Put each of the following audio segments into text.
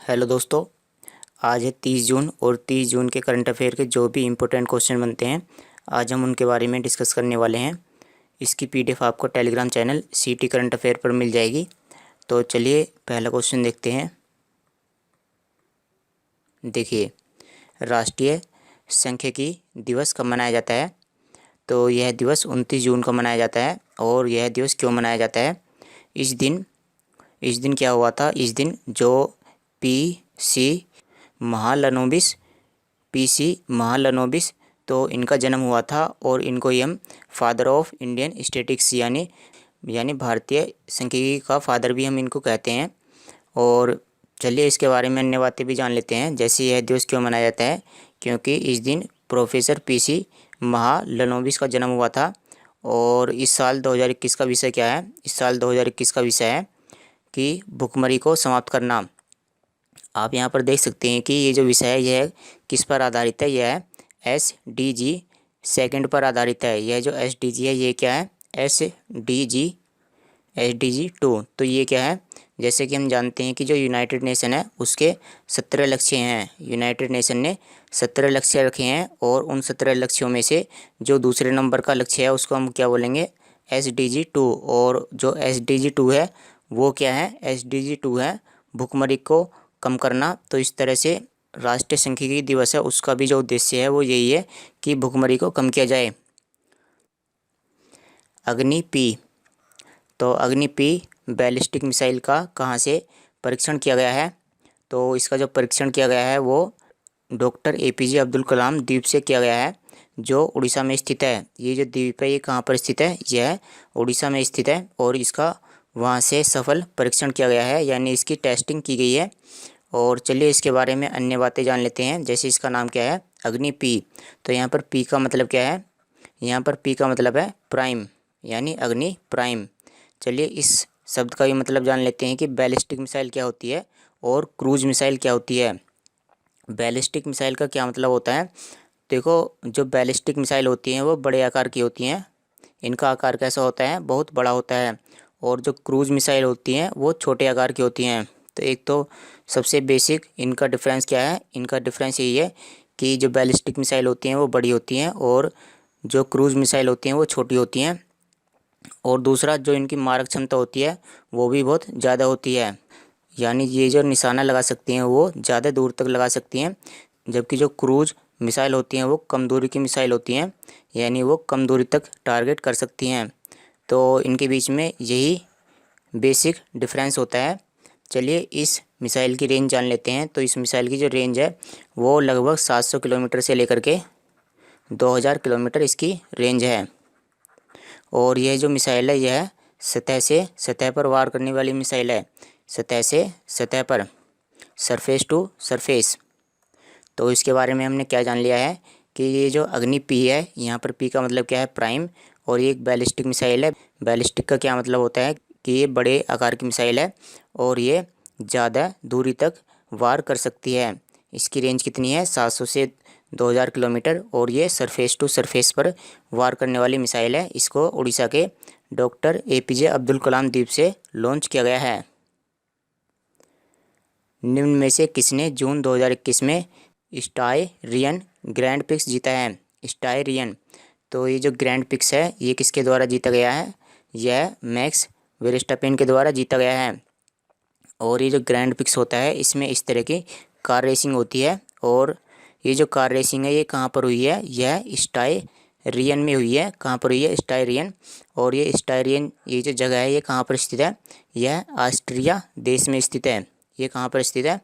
Hello दोस्तों। आज है 30 जून और 30 जून के करंट अफेयर के जो भी इम्पोर्टेंट क्वेश्चन बनते हैं आज हम उनके बारे में डिस्कस करने वाले हैं। इसकी पीडीएफ आपको टेलीग्राम चैनल सीटी करंट अफेयर पर मिल जाएगी। तो चलिए पहला क्वेश्चन देखते हैं। देखिए, राष्ट्रीय सांख्यिकी दिवस कब मनाया जाता है? तो यह दिवस 29 जून को मनाया जाता है। और यह दिवस क्यों मनाया जाता है? इस दिन क्या हुआ था? इस दिन जो पी महालनोबिस पीसी महालनोबिस तो इनका जन्म हुआ था और इनको ही हम फादर ऑफ इंडियन स्टैटिस्टिक्स यानी भारतीय सांख्यिकी का फादर भी हम इनको कहते हैं। और चलिए इसके बारे में अन्य बातें भी जान लेते हैं। जैसे यह दिवस क्यों मनाया जाता है? क्योंकि इस दिन प्रोफेसर पीसी महालनोबिस का जन्म हुआ था। और इस साल 2021 का विषय क्या है? इस साल 2021 का विषय है कि भुखमरी को समाप्त करना। आप यहाँ पर देख सकते हैं कि ये जो विषय है यह किस पर आधारित है? यह SDG सेकंड पर आधारित है। यह जो SDG है ये क्या है? SDG 2। तो ये क्या है? जैसे कि हम जानते हैं कि जो यूनाइटेड नेशन है उसके 17 लक्ष्य हैं। यूनाइटेड नेशन ने 17 लक्ष्य रखे हैं और उन 17 लक्ष्यों में से जो दूसरे नंबर का लक्ष्य है उसको हम क्या बोलेंगे? SDG 2। और जो SDG 2 है वो क्या है? SDG 2 है भुखमरी को कम करना। तो इस तरह से राष्ट्रीय सांख्यिकी दिवस है उसका भी जो उद्देश्य है वो यही है कि भुखमरी को कम किया जाए। अग्नि-P। तो अग्नि-P बैलिस्टिक मिसाइल का कहाँ से परीक्षण किया गया है? तो इसका जो परीक्षण किया गया है वो डॉक्टर APJ अब्दुल कलाम द्वीप से किया गया है जो उड़ीसा में स्थित है। ये जो द्वीप है ये कहाँ पर स्थित है? यह उड़ीसा में स्थित है और इसका वहाँ से सफल परीक्षण किया गया है यानी इसकी टेस्टिंग की गई है। और चलिए इसके बारे में अन्य बातें जान लेते हैं। जैसे इसका नाम क्या है? अग्नि-P। तो यहाँ पर P का मतलब क्या है? यहाँ पर P का मतलब है प्राइम यानी अग्नि प्राइम। चलिए इस शब्द का भी मतलब जान लेते हैं कि बैलिस्टिक मिसाइल क्या होती है और क्रूज मिसाइल क्या होती है। बैलिस्टिक मिसाइल का क्या मतलब होता है? देखो, जो बैलिस्टिक मिसाइल होती हैं वो बड़े आकार की होती हैं। इनका आकार कैसा होता है? बहुत बड़ा होता है। और जो क्रूज मिसाइल होती हैं वो छोटे आकार की होती हैं। तो एक तो सबसे बेसिक इनका डिफरेंस क्या है? इनका डिफरेंस यही है कि जो बैलिस्टिक मिसाइल होती हैं वो बड़ी होती हैं और जो क्रूज मिसाइल होती हैं वो छोटी होती हैं। और दूसरा जो इनकी मारक क्षमता होती है वो भी बहुत ज़्यादा होती है यानी ये जो निशाना लगा सकती हैं वो ज़्यादा दूर तक लगा सकती हैं। जबकि जो क्रूज मिसाइल होती हैं वो कम दूरी की मिसाइल होती हैं यानी वो कम दूरी तक टारगेट कर सकती हैं। तो इनके बीच में यही बेसिक डिफरेंस होता है। चलिए इस मिसाइल की रेंज जान लेते हैं। तो इस मिसाइल की जो रेंज है वो लगभग 700 किलोमीटर से लेकर के 2000 किलोमीटर इसकी रेंज है। और यह जो मिसाइल है यह सतह से सतह पर वार करने वाली मिसाइल है। सतह से सतह पर, सरफेस टू सरफेस। तो इसके बारे में हमने क्या जान लिया है कि ये जो अग्नि-P है यहाँ पर P का मतलब क्या है? प्राइम। और ये एक बैलिस्टिक मिसाइल है। बैलिस्टिक का क्या मतलब होता है कि ये बड़े आकार की मिसाइल है और ये ज़्यादा दूरी तक वार कर सकती है। इसकी रेंज कितनी है? 700 से 2000 किलोमीटर। और ये सरफेस टू सरफेस पर वार करने वाली मिसाइल है। इसको उड़ीसा के डॉक्टर APJ अब्दुल कलाम द्वीप से लॉन्च किया गया है। निम्न में से किसने जून 2021 में स्टायरियन ग्रैंड प्रिक्स जीता है? स्टायरियन। तो ये जो ग्रैंड प्रिक्स है ये किसके द्वारा जीता गया है? यह मैक्स वेरस्टेपेन के द्वारा जीता गया है। और ये जो ग्रैंड प्रिक्स होता है इसमें इस तरह की कार रेसिंग होती है। और ये जो कार रेसिंग है ये कहाँ पर हुई है? यह स्टायरियन में हुई है। कहाँ पर हुई है? स्टायरियन। और ये स्टायरियन ये जो जगह है ये कहाँ पर स्थित है? यह ऑस्ट्रिया देश में स्थित है। ये कहाँ पर स्थित है?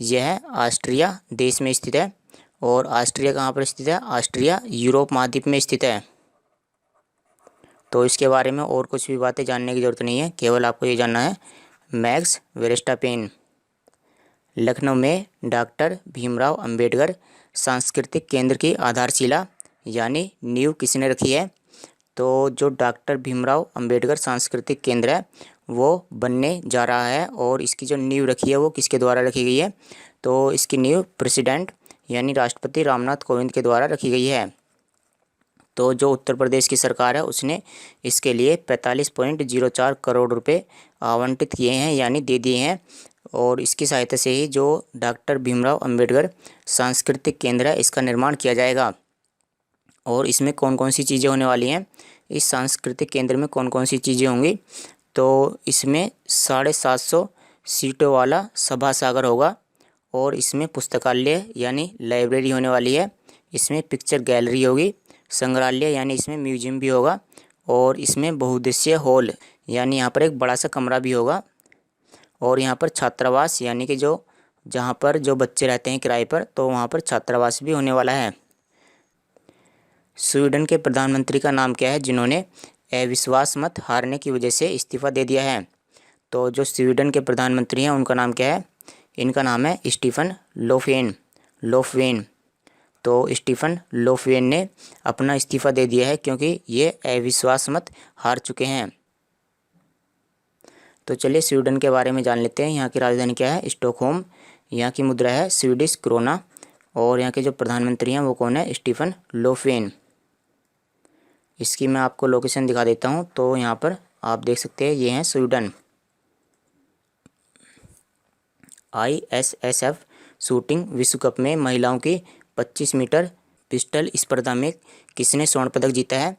यह ऑस्ट्रिया देश में स्थित है। और ऑस्ट्रिया कहाँ पर स्थित है? ऑस्ट्रिया यूरोप महाद्वीप में स्थित है। तो इसके बारे में और कुछ भी बातें जानने की ज़रूरत नहीं है, केवल आपको ये जानना है मैक्स वेरस्टेपेन। लखनऊ में डॉक्टर भीमराव अंबेडकर सांस्कृतिक केंद्र की आधारशिला यानी नींव किसने रखी है? तो जो डॉक्टर भीमराव अंबेडकर सांस्कृतिक केंद्र है वो बनने जा रहा है और इसकी जो नींव रखी है वो किसके द्वारा रखी गई है? तो इसकी नींव प्रेसिडेंट यानी राष्ट्रपति रामनाथ कोविंद के द्वारा रखी गई है। तो जो उत्तर प्रदेश की सरकार है उसने इसके लिए 45.04 करोड़ रुपए आवंटित किए हैं यानी दे दिए हैं और इसकी सहायता से ही जो डॉक्टर भीमराव अंबेडकर सांस्कृतिक केंद्र है इसका निर्माण किया जाएगा। और इसमें कौन कौन सी चीज़ें होने वाली हैं, इस सांस्कृतिक केंद्र में कौन कौन सी चीज़ें होंगी, तो इसमें 750 सीटों वाला सभा सागर होगा, और इसमें पुस्तकालय यानी लाइब्रेरी होने वाली है, इसमें पिक्चर गैलरी होगी, संग्रहालय यानी इसमें म्यूजियम भी होगा, और इसमें बहुउद्देशीय हॉल यानी यहाँ पर एक बड़ा सा कमरा भी होगा, और यहाँ पर छात्रावास यानी कि जो जहाँ पर जो बच्चे रहते हैं किराए पर, तो वहाँ पर छात्रावास भी होने वाला है। स्वीडन के प्रधानमंत्री का नाम क्या है जिन्होंने अविश्वास मत हारने की वजह से इस्तीफा दे दिया है? तो जो स्वीडन के प्रधानमंत्री हैं उनका नाम क्या है? इनका नाम है स्टीफन लोफवेन। तो स्टीफन लोफवेन ने अपना इस्तीफा दे दिया है क्योंकि ये अविश्वास मत हार चुके हैं। तो चलिए स्वीडन के बारे में जान लेते हैं। यहाँ की राजधानी क्या है? स्टॉकहोम। यहाँ की मुद्रा है स्वीडिश क्रोना, और यहाँ के जो प्रधानमंत्री हैं वो कौन है? Stefan Lofven. इसकी मैं आपको लोकेशन दिखा देता हूँ। तो यहाँ पर आप देख सकते हैं ये हैं स्वीडन। ISSF शूटिंग विश्व कप में महिलाओं की 25 मीटर पिस्टल स्पर्धा में किसने स्वर्ण पदक जीता है?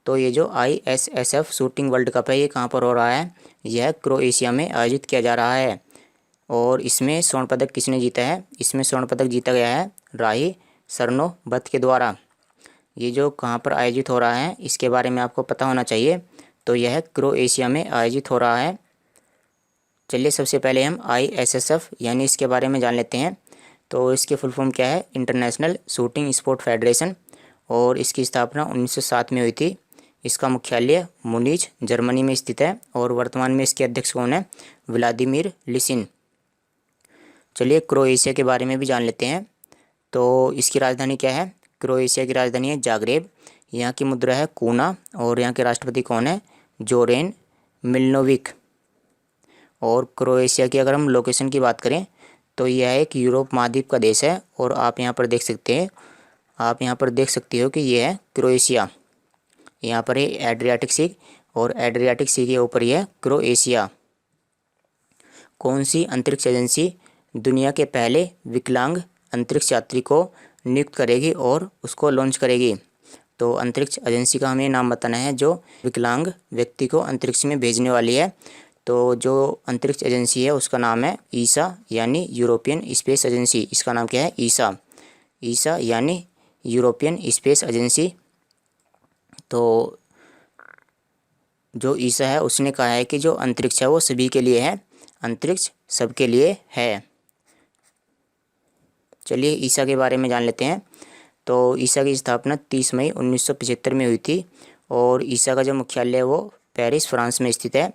तो ये जो ISSF शूटिंग वर्ल्ड कप है ये कहाँ पर हो रहा है? यह क्रोएशिया में आयोजित किया जा रहा है। और इसमें स्वर्ण पदक किसने जीता है? इसमें स्वर्ण पदक जीता गया है राही सरनोबत के द्वारा। ये जो कहाँ पर आयोजित हो रहा है इसके बारे में आपको पता होना चाहिए। तो यह क्रोएशिया में आयोजित हो रहा है। चलिए सबसे पहले हम ISSF यानी इसके बारे में जान लेते हैं। तो इसकी फुल फॉर्म क्या है? इंटरनेशनल शूटिंग स्पोर्ट फेडरेशन, और इसकी स्थापना 1907 में हुई थी। इसका मुख्यालय मुनीच जर्मनी में स्थित है, और वर्तमान में इसके अध्यक्ष कौन है? व्लादिमीर लिसिन। चलिए क्रोएशिया के बारे में भी जान लेते हैं। तो इसकी राजधानी क्या है? क्रोएशिया की राजधानी है जाग्रेब। यहाँ की मुद्रा है कूना, और यहाँ के राष्ट्रपति कौन है? जोरेन मिलनोविक। और क्रोएशिया की अगर हम लोकेशन की बात करें तो यह एक यूरोप महाद्वीप का देश है, और आप यहाँ पर देख सकते हो कि यह है क्रोएशिया। यहाँ पर है एड्रियाटिक सी, और एड्रियाटिक सी के ऊपर यह क्रोएशिया। कौन सी अंतरिक्ष एजेंसी दुनिया के पहले विकलांग अंतरिक्ष यात्री को नियुक्त करेगी और उसको लॉन्च करेगी? तो अंतरिक्ष एजेंसी का हमें नाम बताना है जो विकलांग व्यक्ति को अंतरिक्ष में भेजने वाली है। तो जो अंतरिक्ष एजेंसी है उसका नाम है ईसा यानी यूरोपियन स्पेस एजेंसी। इसका नाम क्या है? ईसा यानी यूरोपियन स्पेस एजेंसी। तो जो ईसा है उसने कहा है कि जो अंतरिक्ष है वो सभी के लिए है, अंतरिक्ष सबके लिए है। चलिए ईसा के बारे में जान लेते हैं। तो ईसा की स्थापना 30 मई 1975 में हुई थी, और ईसा का जो मुख्यालय है वो पेरिस फ्रांस में स्थित है,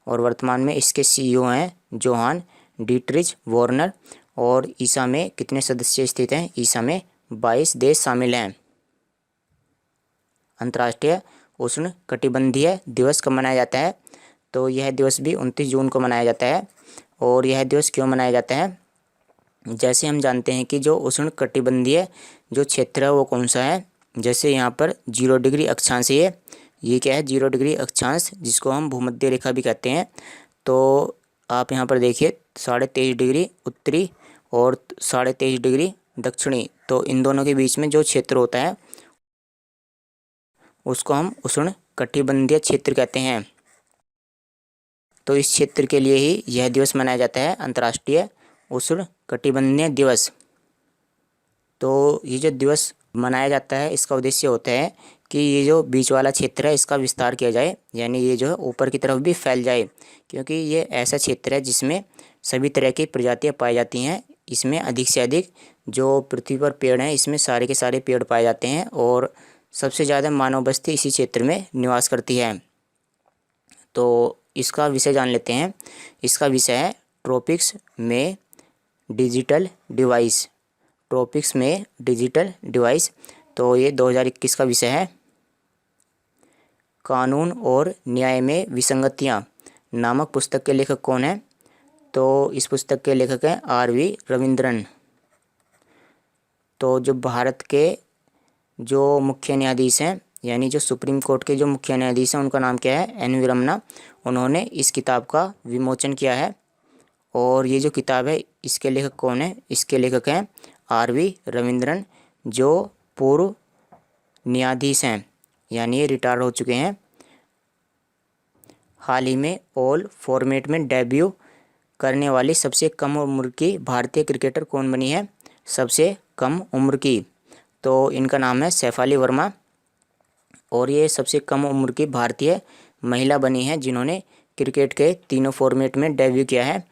और वर्तमान में इसके CEO हैं जोहान डीट्रिच वॉर्नर। और ईसा में कितने सदस्य स्थित हैं? ईसा में 22 देश शामिल हैं। अंतर्राष्ट्रीय उष्ण कटिबंधीय दिवस कब मनाया जाता है? तो यह दिवस भी 29 जून को मनाया जाता है। और यह दिवस क्यों मनाया जाता है? जैसे हम जानते हैं कि जो उष्ण कटिबंधीय जो क्षेत्र है वो कौन सा है? जैसे यहाँ पर 0 डिग्री अक्षांश है, ये क्या है? 0 डिग्री अक्षांश, जिसको हम भूमध्य रेखा भी कहते हैं। तो आप यहाँ पर देखिए 23.5 डिग्री उत्तरी और 23.5 डिग्री दक्षिणी, तो इन दोनों के बीच में जो क्षेत्र होता है उसको हम उष्ण कटिबंधीय क्षेत्र कहते हैं। तो इस क्षेत्र के लिए ही यह दिवस मनाया जाता है, अंतर्राष्ट्रीय उष्ण कटिबंधीय दिवस। तो ये जो दिवस मनाया जाता है इसका उद्देश्य होता है कि ये जो बीच वाला क्षेत्र है इसका विस्तार किया जाए, यानी ये जो है ऊपर की तरफ भी फैल जाए, क्योंकि ये ऐसा क्षेत्र है जिसमें सभी तरह की प्रजातियां पाई जाती हैं। इसमें अधिक से अधिक जो पृथ्वी पर पेड़ हैं इसमें सारे के सारे पेड़ पाए जाते हैं, और सबसे ज़्यादा मानव बस्ती इसी क्षेत्र में निवास करती है। तो इसका विषय जान लेते हैं। इसका विषय है ट्रॉपिक्स में डिजिटल डिवाइस। ट्रॉपिक्स में डिजिटल डिवाइस, तो ये 2021 का विषय है। कानून और न्याय में विसंगतियाँ नामक पुस्तक के लेखक कौन है? तो इस पुस्तक के लेखक हैं RV रविंद्रन। तो जो भारत के जो मुख्य न्यायाधीश हैं, यानी जो सुप्रीम कोर्ट के जो मुख्य न्यायाधीश हैं, उनका नाम क्या है? NV रमन्ना। उन्होंने इस किताब का विमोचन किया है, और ये जो किताब है इसके लेखक कौन है? इसके लेखक हैं आर.वी. रविंद्रन, जो पूर्व न्यायाधीश हैं, यानी ये रिटायर हो चुके हैं। हाल ही में ऑल फॉर्मेट में डेब्यू करने वाली सबसे कम उम्र की भारतीय क्रिकेटर कौन बनी है? सबसे कम उम्र की, तो इनका नाम है शेफाली वर्मा, और ये सबसे कम उम्र की भारतीय महिला बनी है जिन्होंने क्रिकेट के तीनों फॉर्मेट में डेब्यू किया है।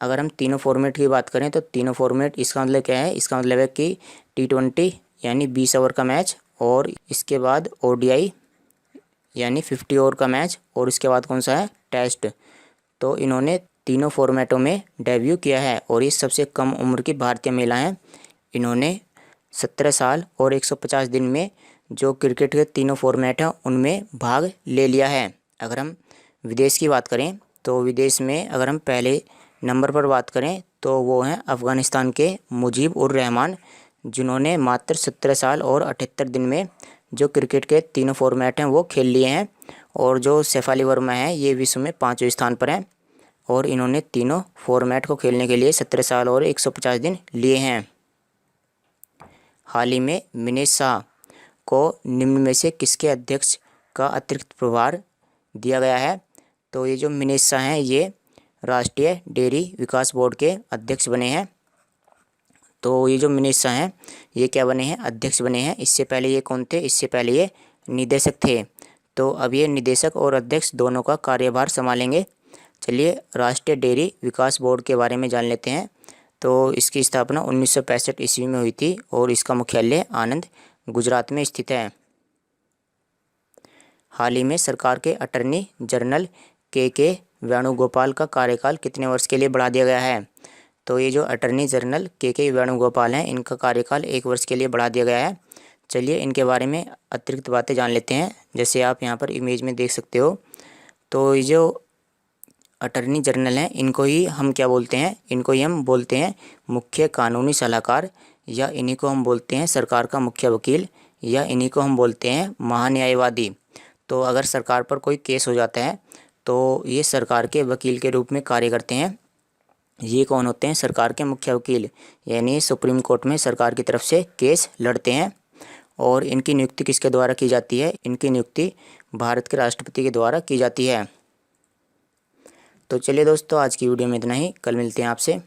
अगर हम तीनों फॉर्मेट की बात करें तो तीनों फॉर्मेट, इसका मतलब क्या है? इसका मतलब है कि T20 यानी 20 ओवर का मैच, और इसके बाद ODI यानी 50 ओवर का मैच, और इसके बाद कौन सा है? टेस्ट। तो इन्होंने तीनों फॉर्मेटों में डेब्यू किया है और ये सबसे कम उम्र की भारतीय महिला हैं। इन्होंने 17 साल और 150 दिन में जो क्रिकेट के तीनों फॉर्मेट हैं उनमें भाग ले लिया है। अगर हम विदेश की बात करें तो विदेश में अगर हम पहले नंबर पर बात करें तो वो हैं अफ़गानिस्तान के मुजीब उर रहमान, जिन्होंने मात्र 17 साल और 78 दिन में जो क्रिकेट के तीनों फॉर्मेट हैं वो खेल लिए हैं। और जो शेफाली वर्मा है ये विश्व में 5वें स्थान पर हैं और इन्होंने तीनों फॉर्मेट को खेलने के लिए 17 साल और 150 दिन लिए हैं। हाल ही में मिनेश शाह को निम्न में से किसके अध्यक्ष का अतिरिक्त प्रभार दिया गया है? तो ये जो मिनेश शाह हैं ये राष्ट्रीय डेयरी विकास बोर्ड के अध्यक्ष बने हैं। तो ये जो मिनेश शाह हैं ये क्या बने हैं? अध्यक्ष बने हैं। इससे पहले ये कौन थे? इससे पहले ये निदेशक थे। तो अब ये निदेशक और अध्यक्ष दोनों का कार्यभार संभालेंगे। चलिए राष्ट्रीय डेयरी विकास बोर्ड के बारे में जान लेते हैं। तो इसकी स्थापना 1965 ईस्वी में हुई थी और इसका मुख्यालय आनंद, गुजरात में स्थित है। हाल ही में सरकार के अटर्नी जनरल के वेणुगोपाल का कार्यकाल कितने वर्ष के लिए बढ़ा दिया गया है? तो ये जो अटर्नी जनरल के वेणुगोपाल हैं इनका कार्यकाल 1 वर्ष के लिए बढ़ा दिया गया है। चलिए इनके बारे में अतिरिक्त बातें जान लेते हैं। जैसे आप यहाँ पर इमेज में देख सकते हो, तो ये जो अटर्नी जनरल हैं इनको ही हम क्या बोलते हैं? इनको ही हम बोलते हैं मुख्य कानूनी सलाहकार, या इन्हीं को हम बोलते हैं सरकार का मुख्य वकील, या इन्हीं को हम बोलते हैं महान्यायवादी। तो अगर सरकार पर कोई केस हो जाता है तो ये सरकार के वकील के रूप में कार्य करते हैं। ये कौन होते हैं? सरकार के मुख्य वकील, यानी सुप्रीम कोर्ट में सरकार की तरफ से केस लड़ते हैं। और इनकी नियुक्ति किसके द्वारा की जाती है? इनकी नियुक्ति भारत के राष्ट्रपति के द्वारा की जाती है। तो चलिए दोस्तों आज की वीडियो में इतना ही, कल मिलते हैं आपसे।